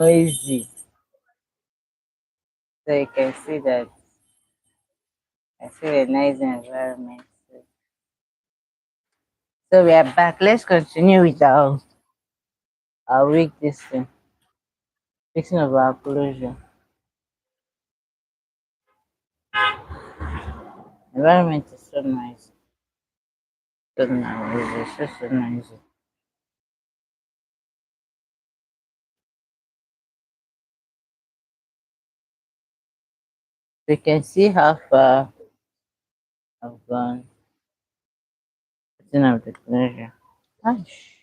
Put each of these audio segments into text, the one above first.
noisy. So you can see that I feel a nice environment. So we are back. Let's continue with our week this thing. Fixing of our closure. Environment is so nice. So nice. It's just so nice. We can see how far I've gone. Fixing of the closure. Gosh.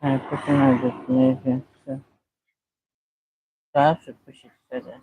I'm putting of the closure. So I have to push it further.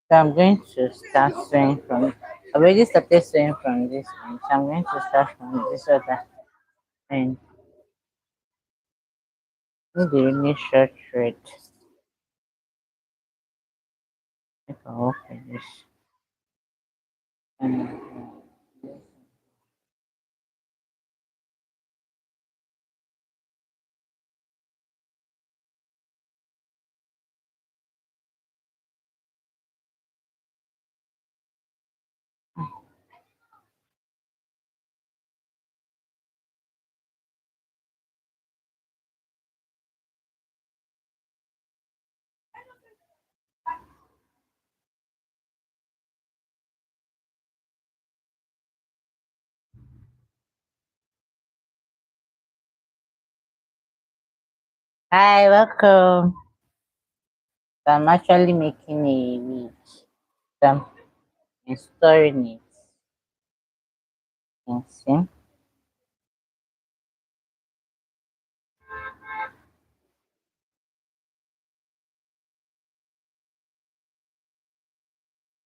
So I'm going to start sewing from. I already started sewing from this end. So I'm going to start from this other end. With the really short thread. I can open this. And hi, welcome. So I'm actually making a wig. So I'm storing it. You can see.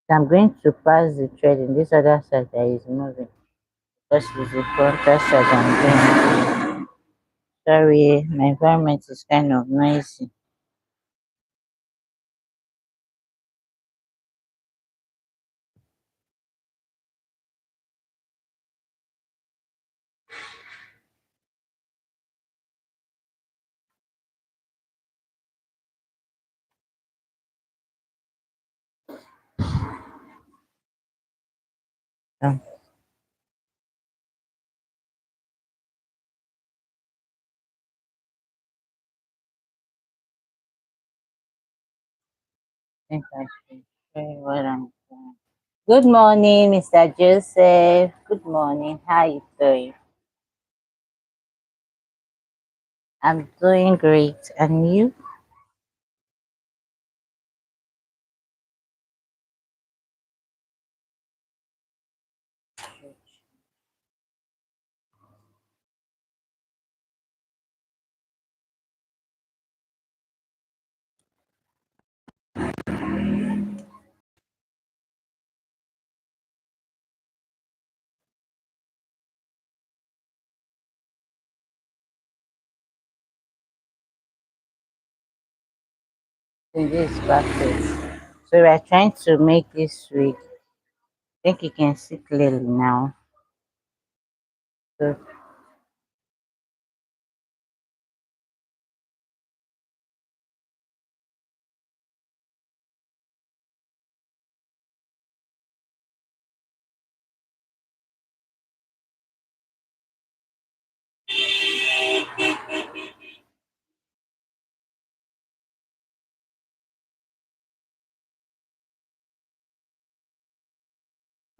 So I'm going to pass the thread in this other side that is moving. Because it's the frontal side I'm doing. Sorry, my environment is kind of noisy. So I think I should show you what I'm doing. Good morning, Mr. Joseph. Good morning. How you doing? I'm doing great. And you? This is perfect. So we are trying to make this week. I think you can see clearly now. So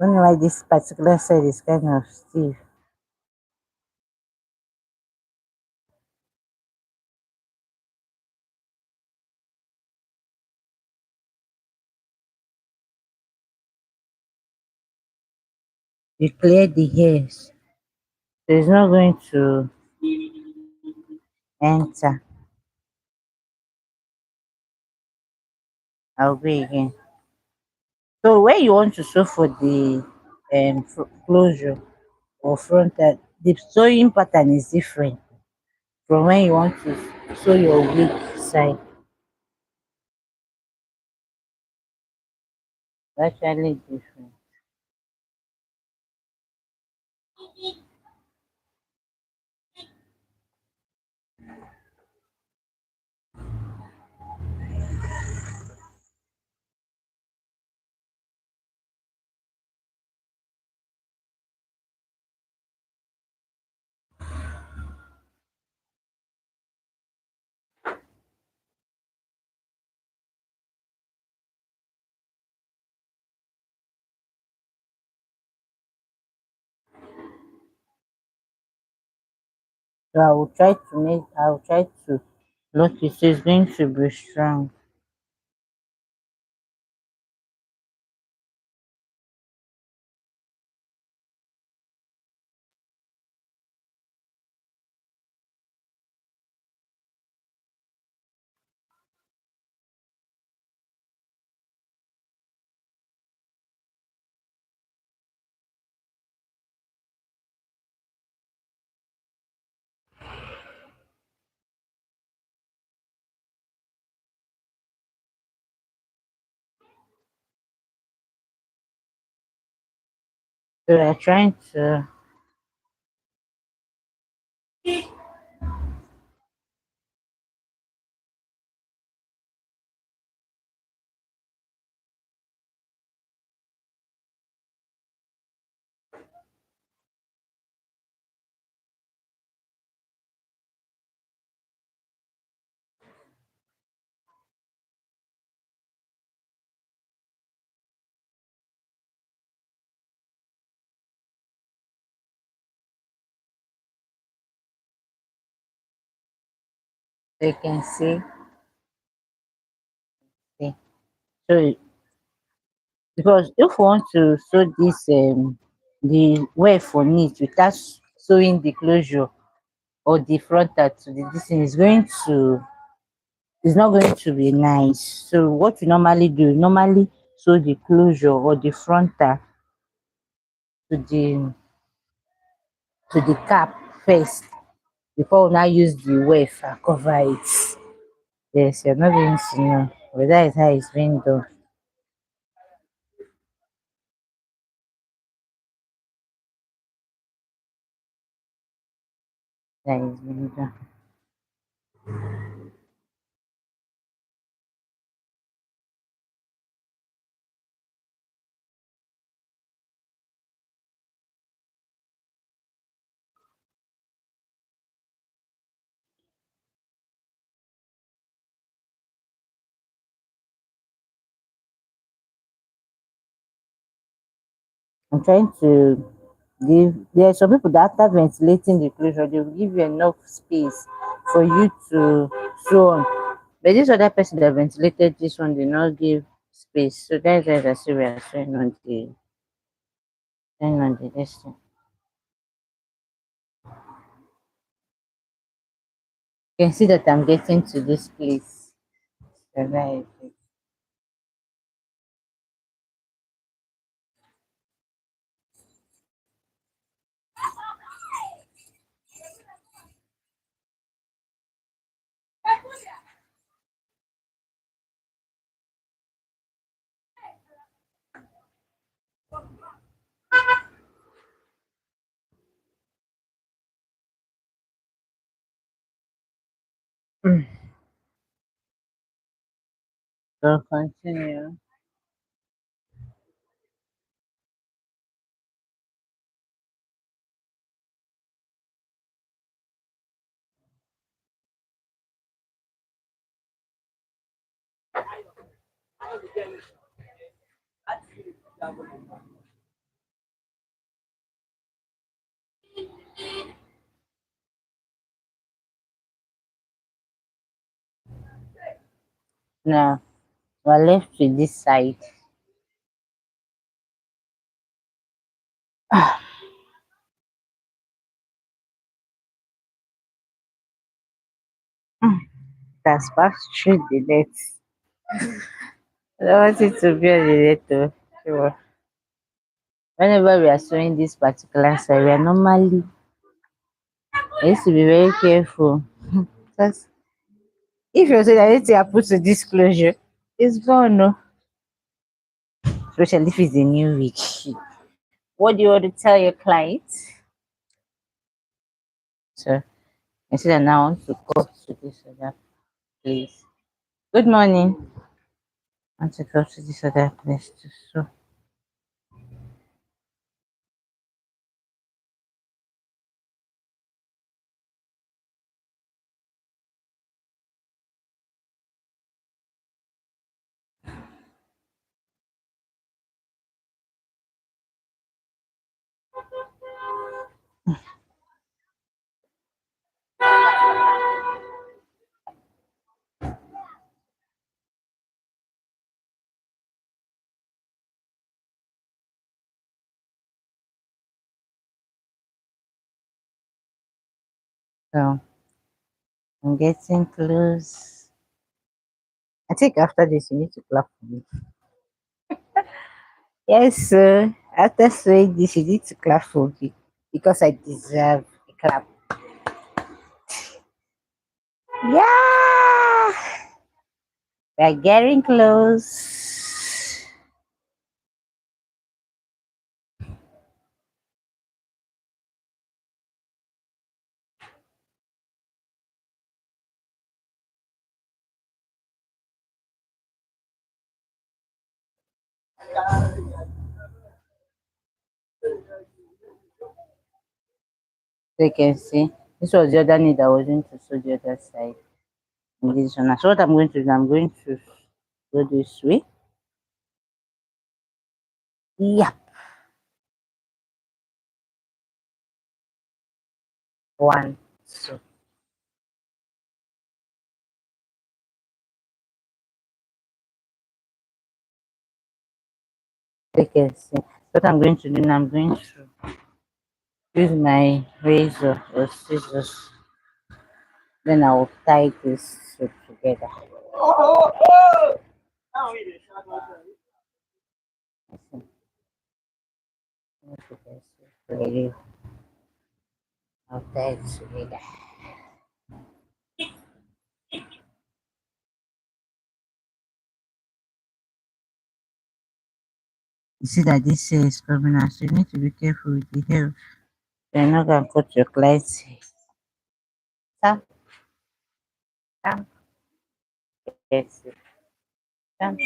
I don't know why this particular side is kind of stiff. You clear the hairs. So it's not going to enter. I'll go again. So where you want to sew for the closure or frontal, the sewing pattern is different from when you want to sew your wig side. Actually different. So I will try to look it so it's going to be strong. So we're trying to so you can see. So because if you want to sew this the wear for knit without sewing the closure or the frontal to the this thing is going to it's not going to be nice. So what you normally do, you normally sew the closure or the frontal to the cap first before we now use the wave and cover it. Yes, you're not going to know. But that is how it's being done. That is being done. I'm trying to give there are some people that after ventilating the closure, they will give you enough space for you to sew on. But this other person that ventilated this one did not give space. So that's why I say we are sewing on the this thing. You can see that I'm getting to this place. So that is it. Mm. So continue. Now we're left with this side. That's passed through the net. I don't want it to be on the net though. Sure. Whenever we are sewing this particular side, we are normally I used to be very careful. Because if you say that anything happens to disclosure, it's gone, no. Especially if it's a new week. What do you want to tell your clients? So I said that now I want to go to this other place. Good morning. I want to go to this other place too. So I'm getting close. I think after this you need to clap for me. Yes, sir. After saying this, you need to clap for me because I deserve a clap. Yeah, we're getting close. So you can see this was the other knee that was going to sew the other side. And this one. So what I'm going to do, I'm going to go this way. Yeah, one. So you can see what I'm going to do. Now I'm going to use my razor or scissors. Then I will tie this together. I'll tie it together. You see that this hair is coming out, so you need to be careful with the hair. You're not gonna cut your client's hair. Sam, Sam, yes, Sam.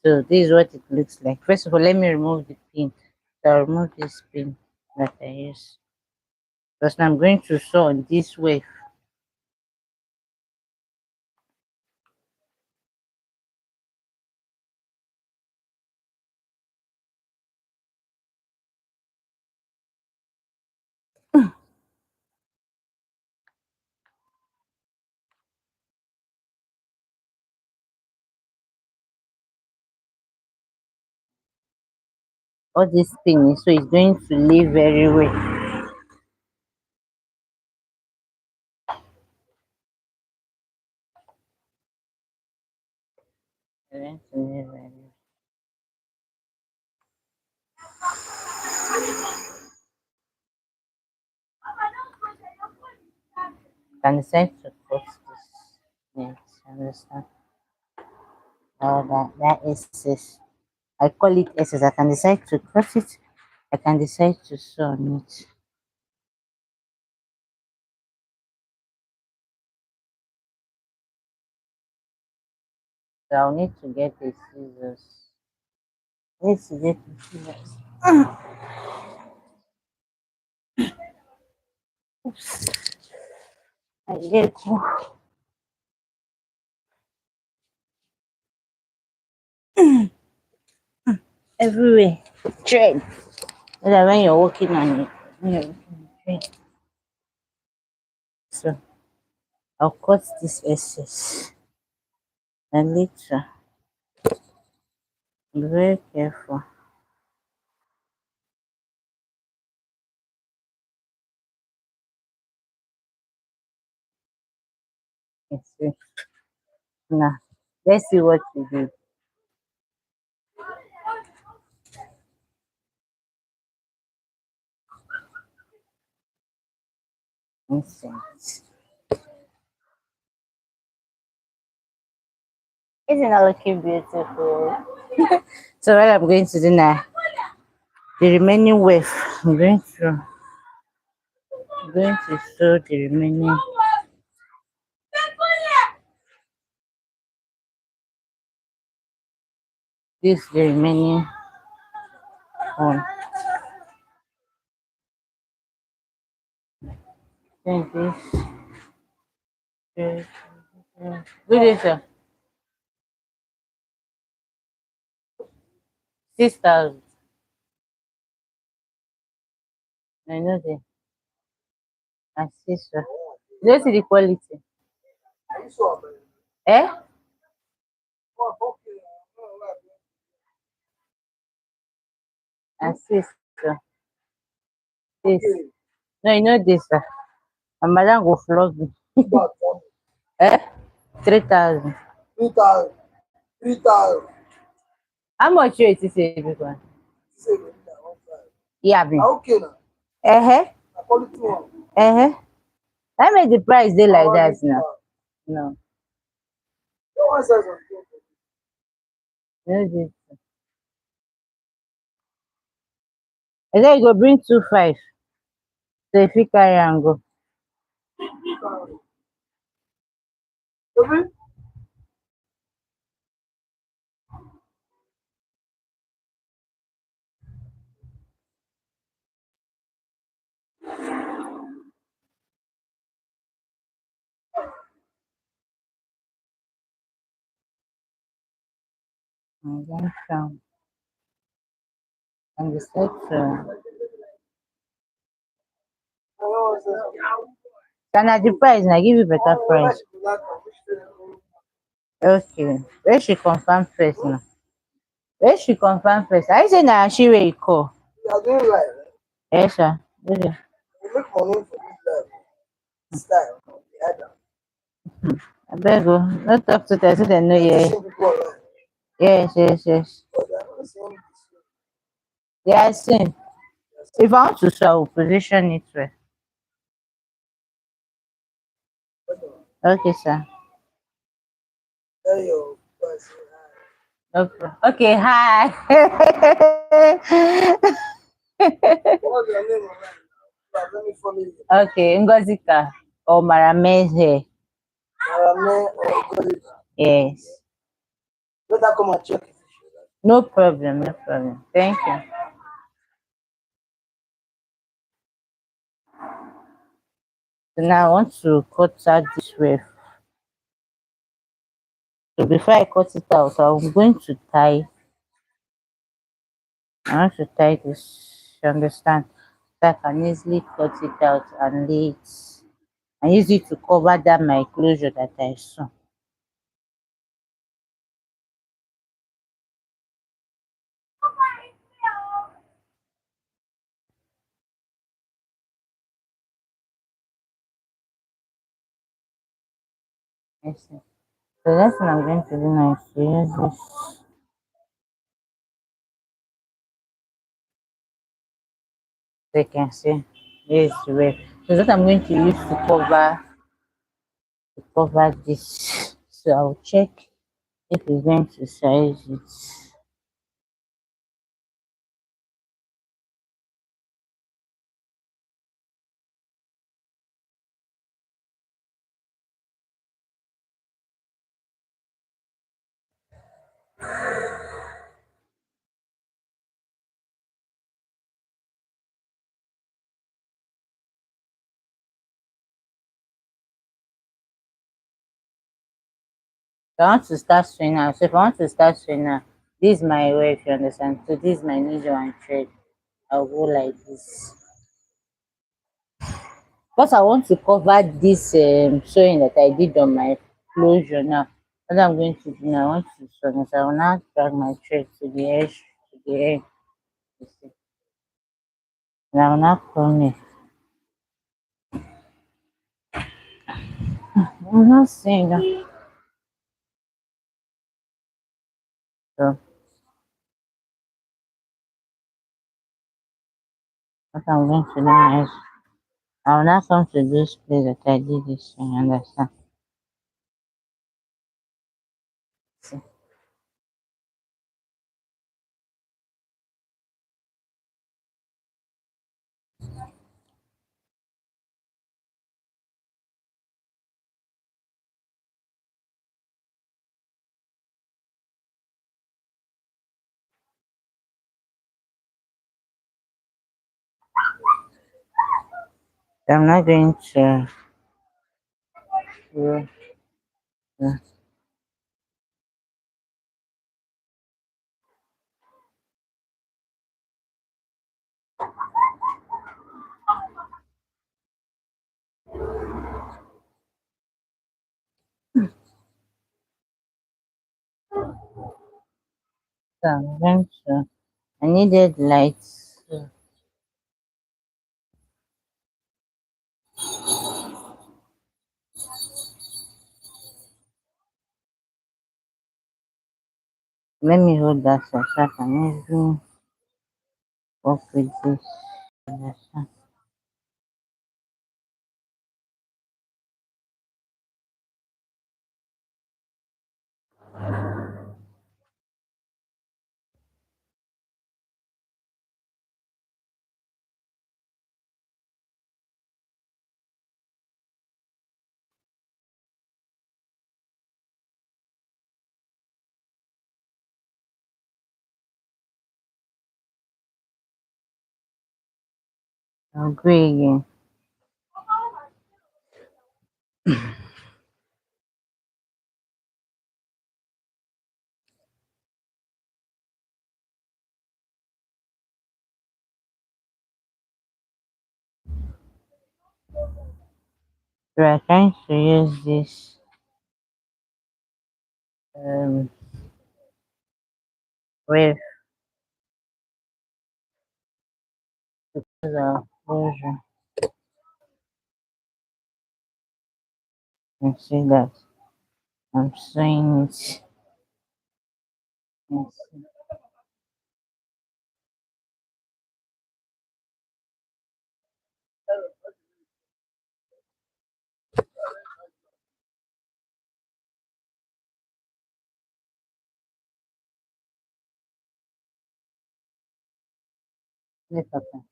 So this is what it looks like. First of all, let me remove the pin. So I'll remove this pin that I use. Because now I'm going to sew on this way. All this pin is so it's going to lay very well. It's going to lay very well. Can decide to cut this. Yes, understand. That is this. I call it SS. I can decide to cut it. I can decide to sew on it. So I'll need to get the scissors. Need to get the scissors. I get everywhere. Thread. So that when you're working on it, when you're working on thread. So I'll cut this excess and later. Be very careful. Let's see. Now, let's see what you do. Incense. Isn't that looking beautiful? So what I'm going to do now, the remaining wave, I'm going to sew the remaining this the remaining one. Then this do this 6,000. I know the assist. Let's see the quality. Eh? Assist. This. No, you know this. And madam go flog me. Eh? 3,000. 3,000. How much you to say big one? Yeah, be. Okay now. Uh-huh. I made the price they like that now. No. No, this. I said you go bring 2,500. So if you carry and go. And then come. And the section. Can I the price and I give you better price? Okay. Where she confirm first now? Where she confirm first? I say now she will call. Yes, sir. Okay. I beg you. Not talk to them so they know yeah. Yes, yes, yes. Yeah, I seen. If I want to sell, I will position it well. Okay, sir. Okay. Okay, hi. Okay, Ngozika or Marameze. Yes. No problem, no problem. Thank you. So now I want to cut out this wave. So before I cut it out, I'm going to tie. I want to tie this. You understand? So I can easily cut it out and lay it. And use it to cover that my closure that I saw. Yes, sir. So that's what I'm going to do now. Is to use this. So you can see this is the way. So that I'm going to use to cover this. So I'll check if it's going to size it. If I want to start sewing now, so if I want to start sewing now, this is my way, if you understand. So this is my needle and thread. I'll go like this. Because I want to cover this sewing that I did on my closure now. What I'm going to do now, I want to sew this. I will now drag my thread to the edge, to the end. You see. And I will now comb it. I'm not seeing that. So what I'm going to do now is I will now come to this place that I did this, you understand? See. So I'm not going to do the so I'm going to I needed lights. So let me hold that so I can even work with this. Understand? I'll go again. So I'm trying to use this um wave as a closure. You can see that I'm sewing it. Yes. Look at that.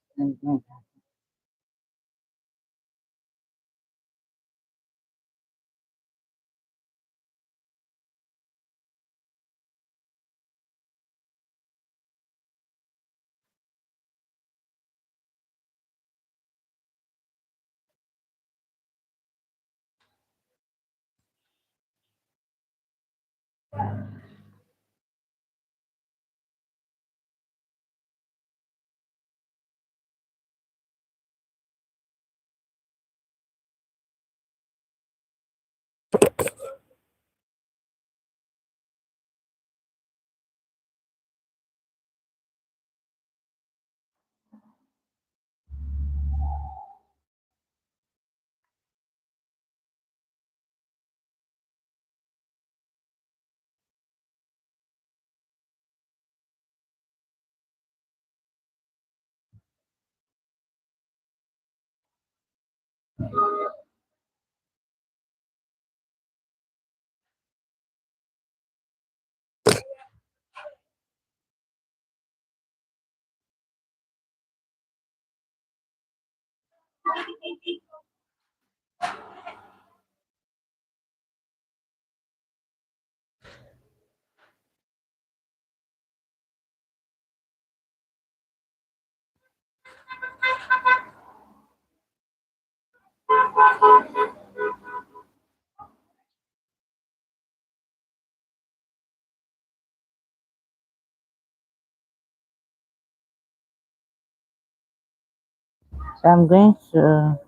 So I'm going to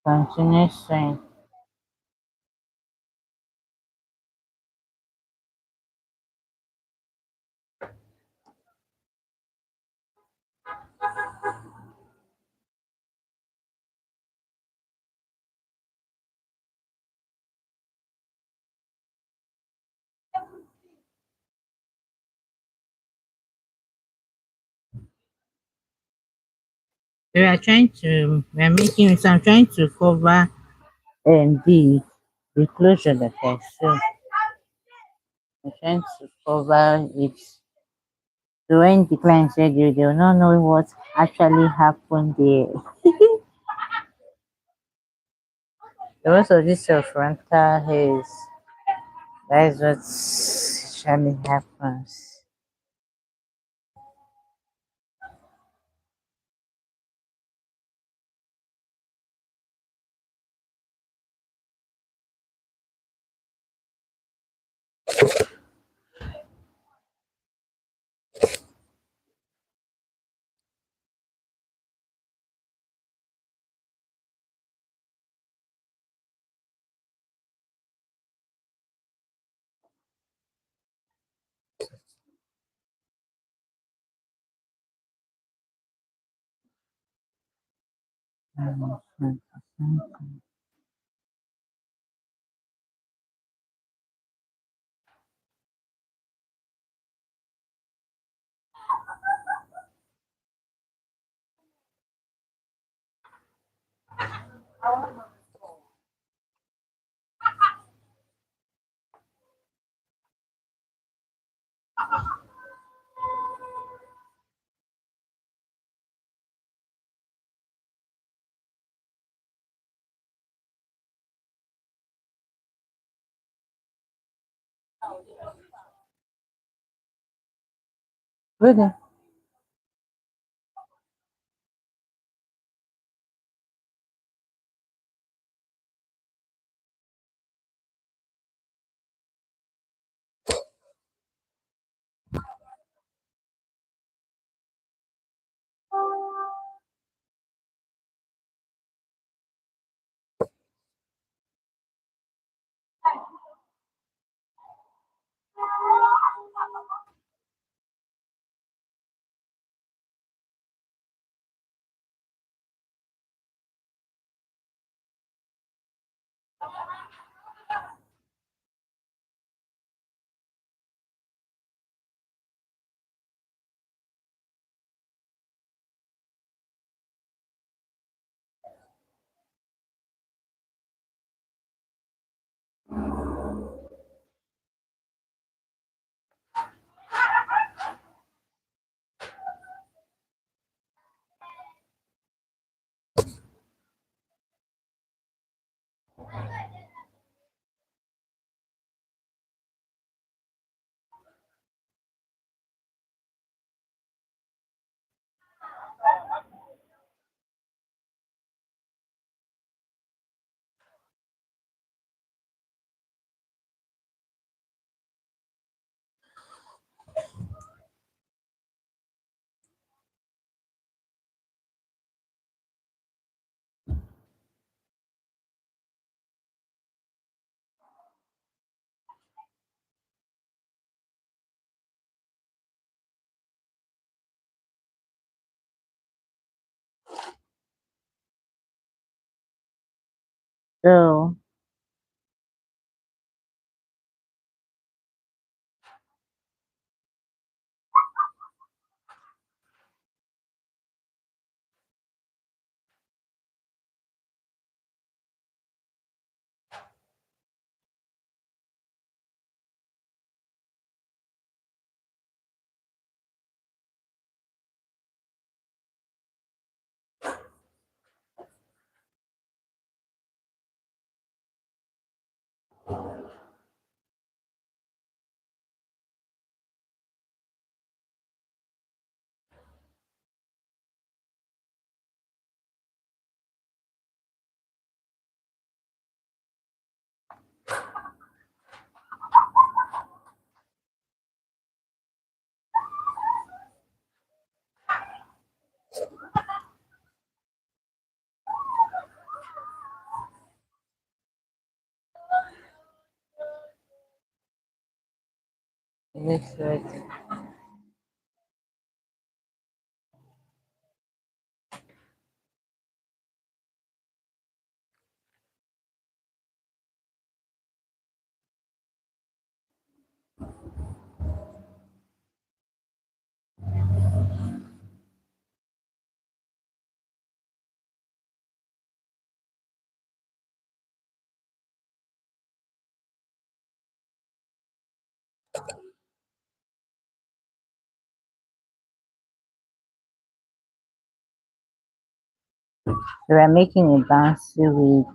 continue saying. We are making, so I'm trying to cover the closure that I saw. I'm trying to cover it. So when the client said you, they will not know what actually happened there. The rest of this frontal haze, that is what actually happens. Really? So Next right. We are making a bouncy wig.